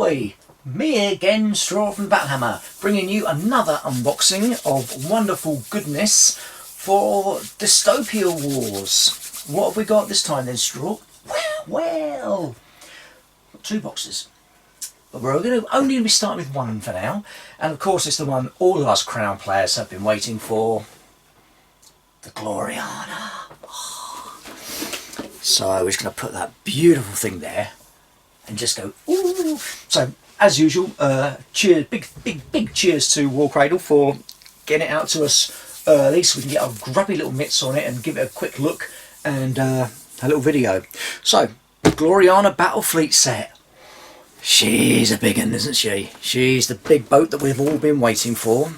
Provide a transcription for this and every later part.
boy, me again, Straw from Battlehammer, bringing you another unboxing of wonderful goodness for Dystopia Wars. What have we got this time then, Straw? Well, two boxes. But we're only going to be starting with one for now, and of course it's the one all of us Crown players have been waiting for, the Gloriana. So we're just going to put that beautiful thing there and just go, ooh. So as usual, cheers, big cheers to War Cradle for getting it out to us early so we can get our grubby little mitts on it and give it a quick look and a little video. So, Gloriana Battlefleet set. She's a big one, isn't she? She's the big boat that we've all been waiting for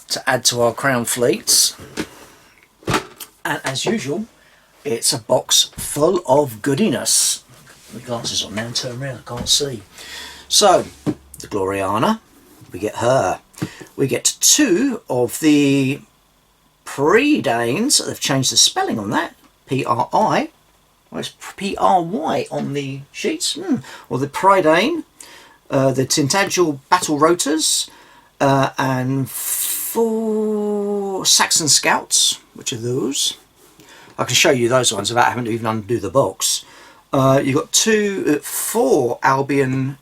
to add to our Crown fleets. And as usual, it's a box full of goodiness. My glasses on now and turn around, I can't see. So, the Gloriana, we get her. We get two of the Pre-Danes. They've changed the spelling on that. P-R-I. Well, it's P-R-Y on the sheets. Or the Pre-Dane. The Tintagel Battle Rotors. And 4 Saxon Scouts. Which are those? I can show you those ones without having to even undo the box. You've got 4 Albion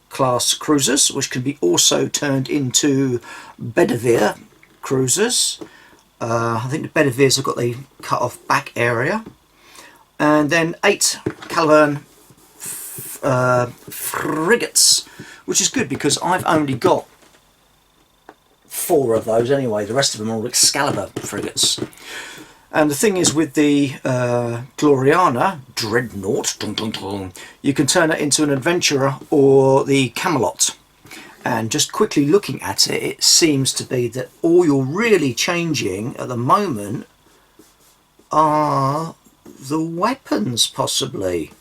class cruisers, which can be also turned into Bedivere cruisers. I think the Bediveres have got the cut off back area. And then 8 Caliburn frigates, which is good because I've only got 4 of those anyway. The rest of them are all Excalibur frigates. And the thing is with the Gloriana Dreadnought, you can turn it into an Adventurer or the Camelot. And just quickly looking at it, it seems to be that all you're really changing at the moment are the weapons, possibly.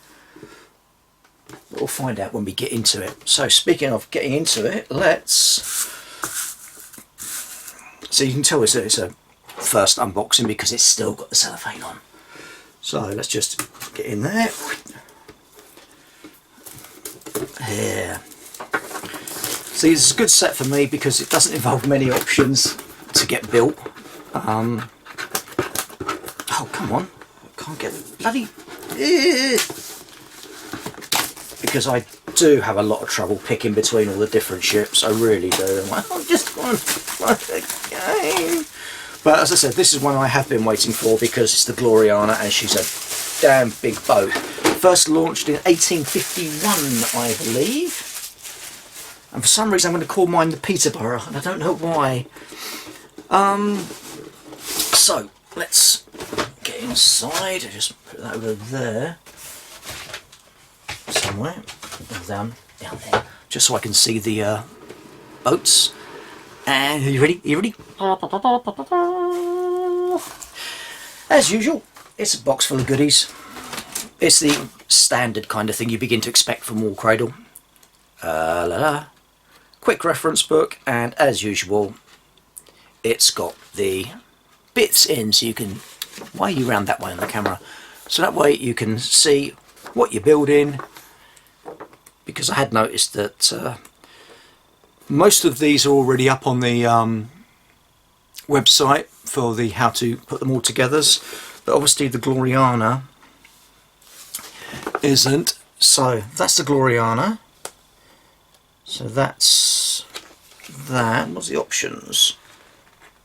We'll find out when we get into it. So speaking of getting into it, let's... So you can tell it's a first unboxing because it's still got the cellophane on. So let's just get in there. Here. See, it's a good set for me because it doesn't involve many options to get built. Oh, come on. I can't get the bloody... Because I do have a lot of trouble picking between all the different ships. I really do. I'm like, I just want to play a game. But as I said, this is one I have been waiting for because it's the Gloriana and she's a damn big boat. First launched in 1851, I believe. And for some reason I'm going to call mine the Peterborough, and I don't know why. So, let's get inside. Just put that over there. Somewhere. Down there. Just so I can see the boats. And are you ready? Are you ready? As usual, it's a box full of goodies. It's the standard kind of thing you begin to expect from War Cradle. Quick reference book, and as usual, it's got the bits in so you can... Why are you round that way on the camera? So that way you can see what you're building, because I had noticed that most of these are already up on the website for the how to put them all together, but obviously the Gloriana isn't. So that's the Gloriana. So that's that. What's the options?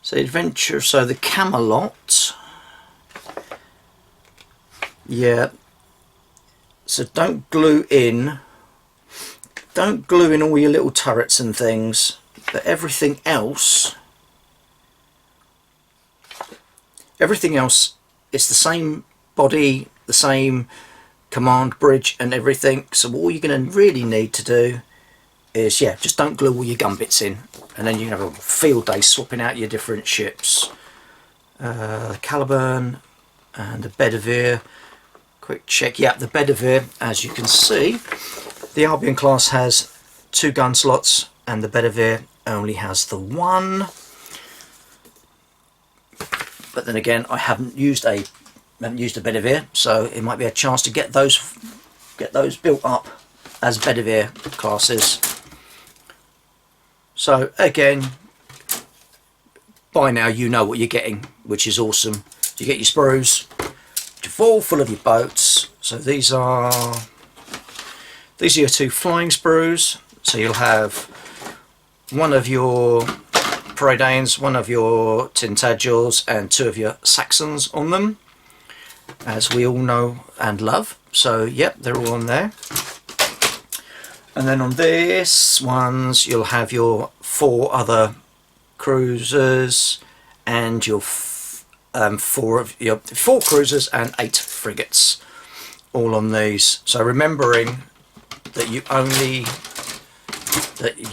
So Adventure. So the Camelot. Yeah. So don't glue in. Don't glue in all your little turrets and things, but everything else it's the same body, the same command bridge and everything. So all you're going to really need to do is, yeah, just don't glue all your gun bits in, and then you can have a field day swapping out your different ships. The Caliburn and the Bedivere. Quick check. Yeah, the Bedivere, as you can see, the Albion class has 2 gun slots and the Bedivere only has the 1. But then again, I haven't used a Bedivere, so it might be a chance to get those built up as Bedivere classes. So again, by now you know what you're getting, which is awesome. You get your sprues to fall full of your boats. So these are your 2 flying sprues. So you'll have one of your Paradanes, one of your Tintagels, and 2 of your Saxons on them, as we all know and love. So yep, they're all on there. And then on this ones you'll have your 4 other cruisers and your 4 cruisers and 8 frigates, all on these. So remembering that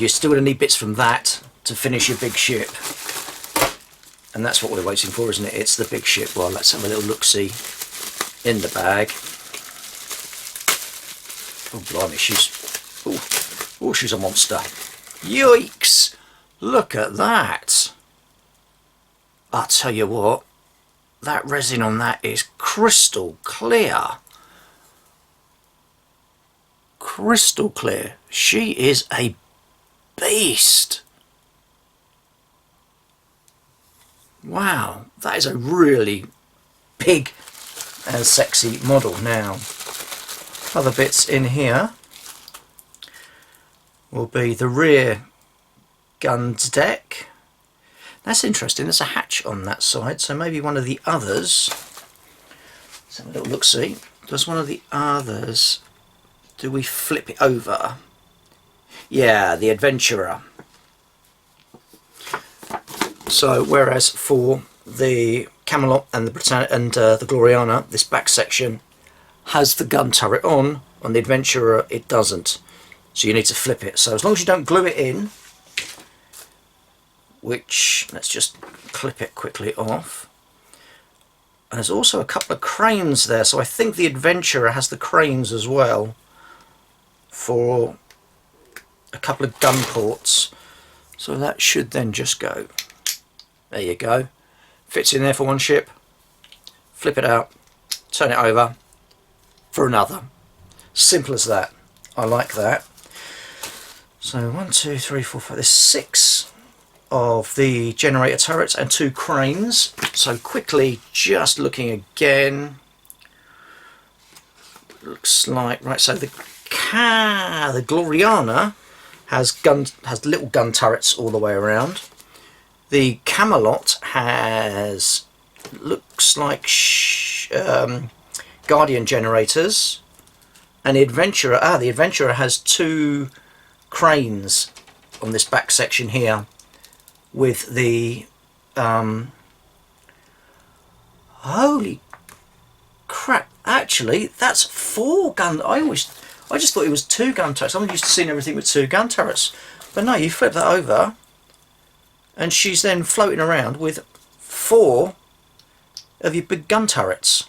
you're still going to need bits from that to finish your big ship, and that's what we're waiting for, isn't it? It's the big ship. Well, let's have a little look-see in the bag. Oh blimey, she's a monster. Yikes! Look at that. I'll tell you what, that resin on that is crystal clear. Crystal clear. She is a beast. Wow, that is a really big and sexy model. Now, other bits in here will be the rear guns deck. That's interesting, there's a hatch on that side, so maybe one of the others, let's have a little look-see. Does one of the others, do we flip it over? Yeah, the Adventurer. So whereas for the Camelot and the Britannia and the Gloriana, this back section has the gun turret on the Adventurer it doesn't. So you need to flip it. So as long as you don't glue it in, which, let's just clip it quickly off. And there's also a couple of cranes there, so I think the Adventurer has the cranes as well for a couple of gun ports. So that should then just go. There you go. Fits in there for one ship. Flip it out. Turn it over for another. Simple as that. I like that. So 1, 2, 3, 4, 5. There's 6 of the generator turrets and 2 cranes. So quickly, just looking again. Looks like right. So the Gloriana has little gun turrets all the way around. The Camelot has, looks like Guardian generators, and the Adventurer has 2 cranes on this back section here with the holy crap, actually that's 4 gun. I just thought it was 2 gun turrets. I'm used to seeing everything with 2 gun turrets, but no, you flip that over and she's then floating around with 4 of your big gun turrets.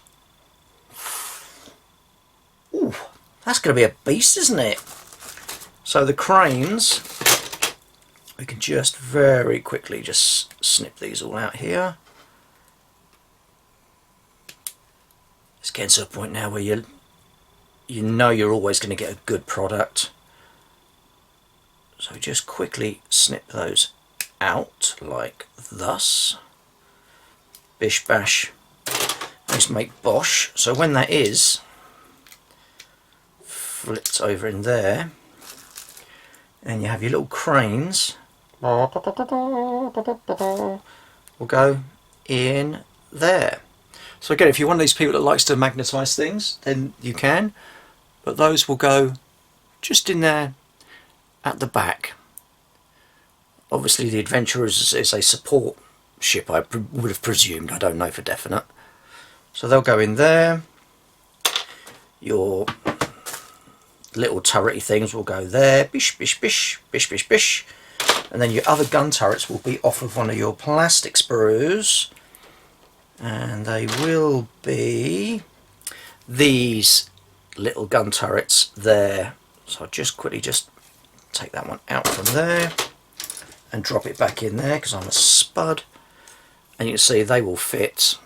Ooh, that's going to be a beast, isn't it? So the cranes, we can just very quickly just snip these all out here. It's getting to a point now where you know you're always going to get a good product. So just quickly snip those out like thus. Bish bash. Just make bosh. So when that is flipped over in there, and you have your little cranes, will go in there. So again, if you're one of these people that likes to magnetise things, then you can, but those will go just in there at the back. Obviously the Adventurer is a support ship, I would have presumed, I don't know for definite. So they'll go in there. Your little turrety things will go there, bish, bish, bish, bish, bish, bish. And then your other gun turrets will be off of one of your plastic sprues. And they will be these little gun turrets there. So I'll just quickly just take that one out from there and drop it back in there because I'm a spud. And you can see they will fit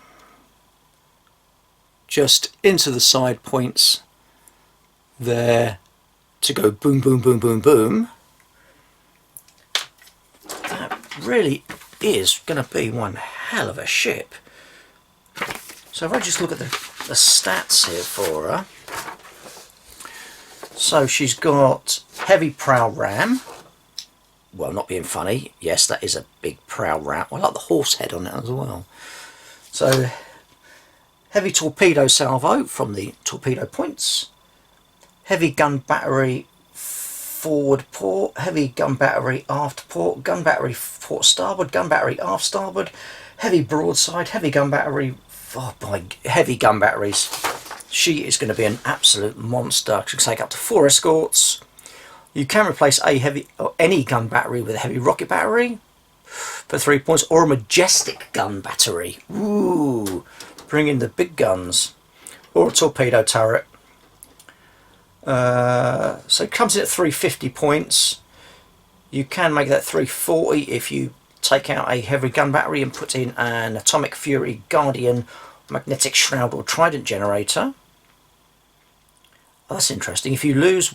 just into the side points there to go boom, boom, boom, boom, boom, that really is going to be one hell of a ship. So if I just look at the stats here for her. So she's got heavy prow ram. Well, not being funny, yes, that is a big prow ram. I like the horse head on it as well. So heavy torpedo salvo from the torpedo points. Heavy gun battery forward port, heavy gun battery aft port, gun battery port starboard, gun battery aft starboard, heavy broadside, heavy gun battery, oh boy, heavy gun batteries. She is going to be an absolute monster. She can take up to 4 escorts. You can replace a heavy or any gun battery with a heavy rocket battery for 3 points, or a majestic gun battery. Ooh, bring in the big guns, or a torpedo turret. So it comes in at 350 points. You can make that 340 if you take out a heavy gun battery and put in an Atomic Fury Guardian magnetic shroud or trident generator. Oh, that's interesting. If you lose,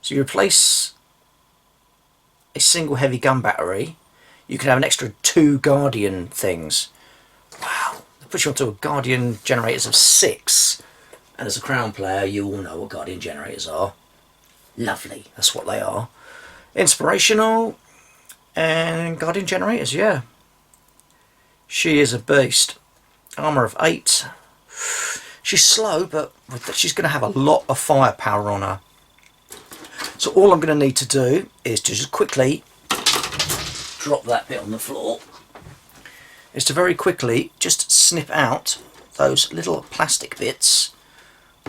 so you replace a single heavy gun battery, you can have an extra 2 Guardian things. Wow, that puts you onto a Guardian generators of 6. And as a Crown player, you all know what Guardian generators are. Lovely, that's what they are. Inspirational and Guardian generators, yeah. She is a beast. Armour of 8. She's slow, but she's going to have a lot of firepower on her. So all I'm going to need to do is to just quickly drop that bit on the floor. Is to very quickly just snip out those little plastic bits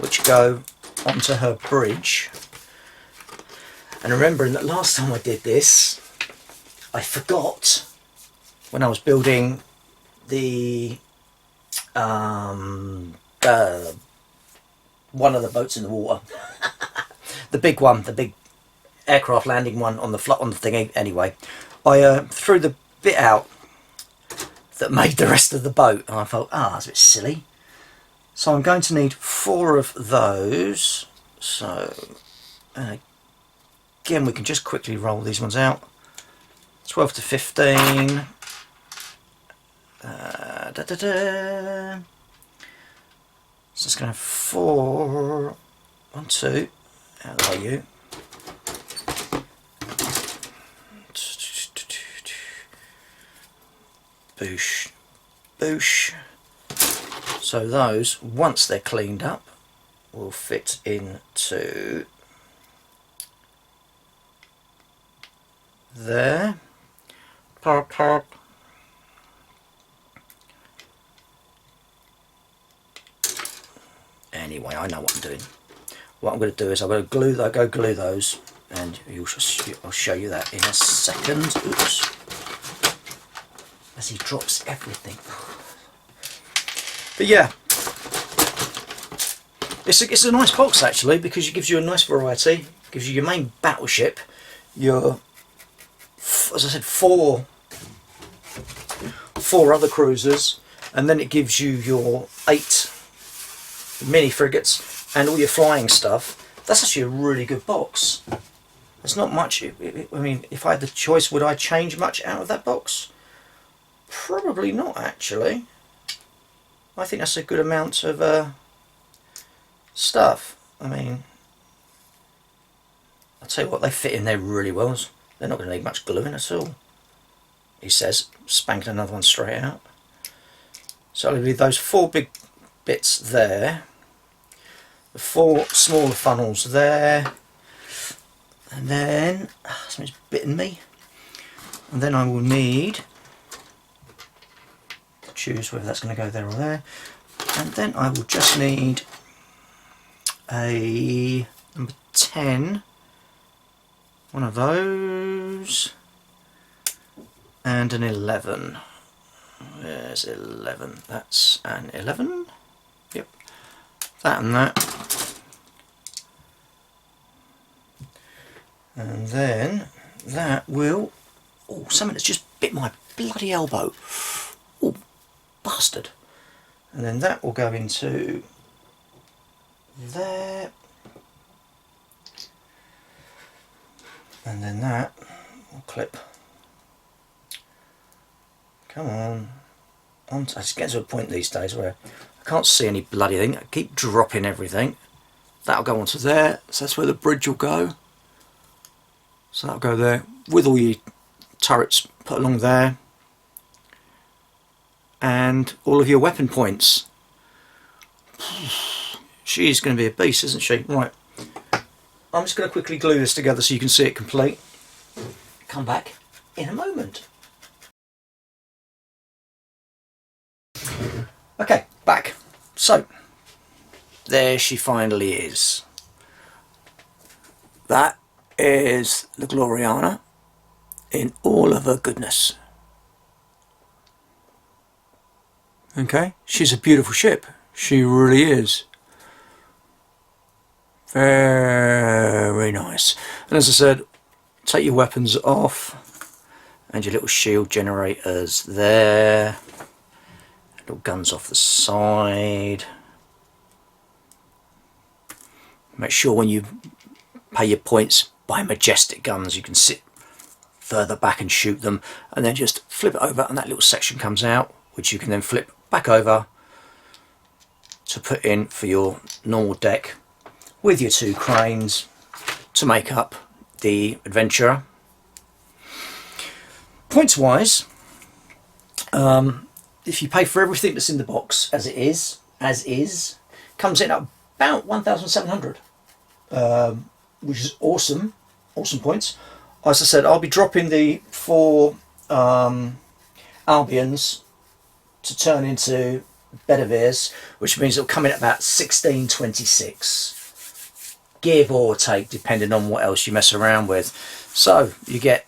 which go onto her bridge. And remembering that last time I did this, I forgot when I was building the one of the boats in the water, the big one, the big aircraft landing one on the thing. Anyway, I threw the bit out that made the rest of the boat, and I thought, that's a bit silly. So I'm going to need 4 of those. So again, we can just quickly roll these ones out. 12 to 15. So it's going to have 4. 1, 2. How are you? Boosh. Boosh. So those, once they're cleaned up, will fit into there. Pop, pop. Anyway, I know what I'm doing. What I'm going to do is I'm going to glue those, and I'll show you that in a second. Oops. As he drops everything. But yeah, it's a nice box actually, because it gives you a nice variety. It gives you your main battleship, your, as I said, four other cruisers, and then it gives you your 8 mini frigates and all your flying stuff. That's actually a really good box. There's not much. I mean, if I had the choice, would I change much out of that box? Probably not, actually. I think that's a good amount of stuff. I mean, I'll tell you what, they fit in there really well. They're not going to need much gluing at all, he says, spanking another one straight out. So it'll be those 4 big bits there, the 4 smaller funnels there, and then something's bitten me, and then I will need to choose whether that's going to go there or there, and then I will just need a number 10, one of those, and an 11. There's 11. That's an 11. Yep. That and that. And then that will... Oh, something that's just bit my bloody elbow. Oh, bastard. And then that will go into there. And then that will clip. Come on. I just get to a point these days where I can't see any bloody thing. I keep dropping everything. That'll go onto there, so that's where the bridge will go. So that'll go there, with all your turrets put along there. And all of your weapon points. She's going to be a beast, isn't she? Right. I'm just going to quickly glue this together so you can see it complete. Come back in a moment. Okay, back. So, there she finally is. That is the Gloriana in all of her goodness. Okay, she's a beautiful ship. She really is. Very nice. And as I said, take your weapons off and your little shield generators there. Little guns off the side. Make sure when you pay your points, buy majestic guns. You can sit further back and shoot them, and then just flip it over and that little section comes out, which you can then flip back over to put in for your normal deck with your 2 cranes to make up the adventurer. Points wise, if you pay for everything that's in the box as is, comes in at about 1,700, which is awesome points. As I said, I'll be dropping the 4 Albions to turn into Bedivere, which means it'll come in at about 1626, give or take, depending on what else you mess around with. So you get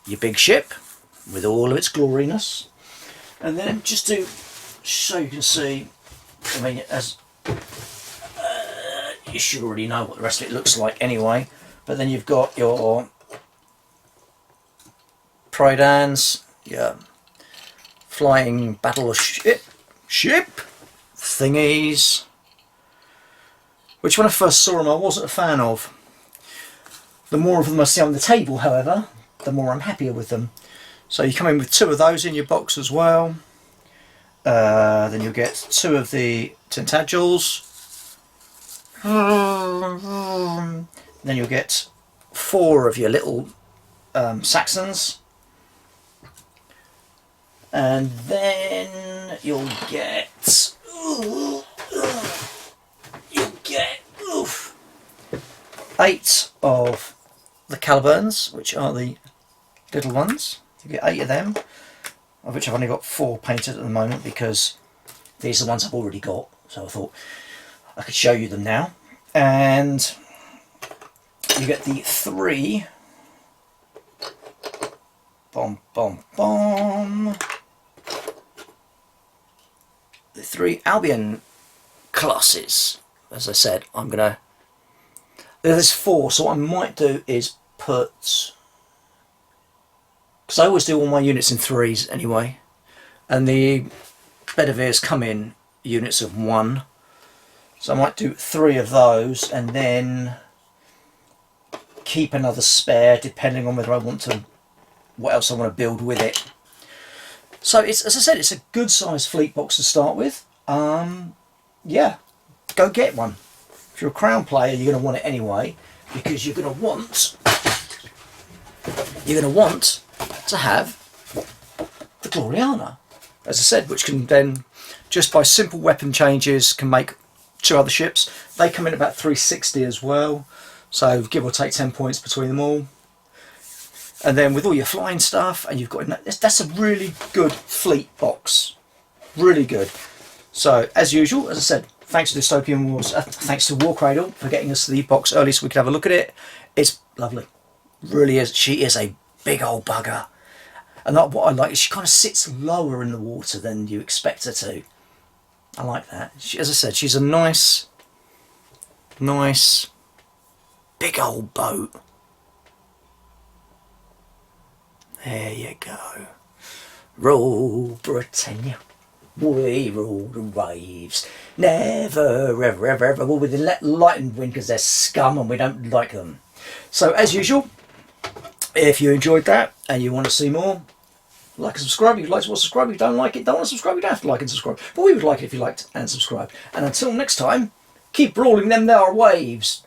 your big ship with all of its gloriness, and then just to so you can see, I mean, as you should already know what the rest of it looks like anyway, but then you've got your Pridans, your flying battleship thingies, which when I first saw them I wasn't a fan of. The more of them I see on the table, however, the more I'm happier with them. So you come in with 2 of those in your box as well. Then you'll get 2 of the Tentacules. Then you'll get 4 of your little Saxons. And then you'll get 8 of the Caliburns, which are the little ones. You get 8 of them, of which I've only got 4 painted at the moment because these are the ones I've already got, so I thought I could show you them now. And you get the 3 the 3 Albion classes. As I said, there's 4, so what I might do is put, because I always do all my units in 3s anyway, and the Bediveres come in units of 1, so I might do 3 of those and then keep another spare depending on whether I want to, what else I want to build with it. So it's, as I said, it's a good sized fleet box to start with. Yeah, go get one. If you're a Crown player, you're going to want it anyway, because you're going to want to have the Gloriana, as I said, which can then, just by simple weapon changes, can make 2 other ships. They come in about 360 as well, so give or take 10 points between them all. And then with all your flying stuff, and you've got, that's a really good fleet box, really good. So as usual, as I said, thanks to Dystopian Wars, thanks to War Cradle for getting us the box early so we could have a look at it. It's lovely, really is. She is a big old bugger, and what I like is she kind of sits lower in the water than you expect her to. I like that. She, as I said, she's a nice big old boat. There you go. Roll Britannia, we rule the waves. Never, ever, ever, ever will we let light and wind, because they're scum and we don't like them. So as usual, If you enjoyed that and you want to see more, like and subscribe. If you like to subscribe, if you don't like it, don't want to subscribe, you don't have to like and subscribe. But we would like it if you liked and subscribed. And until next time, keep brawling them there waves.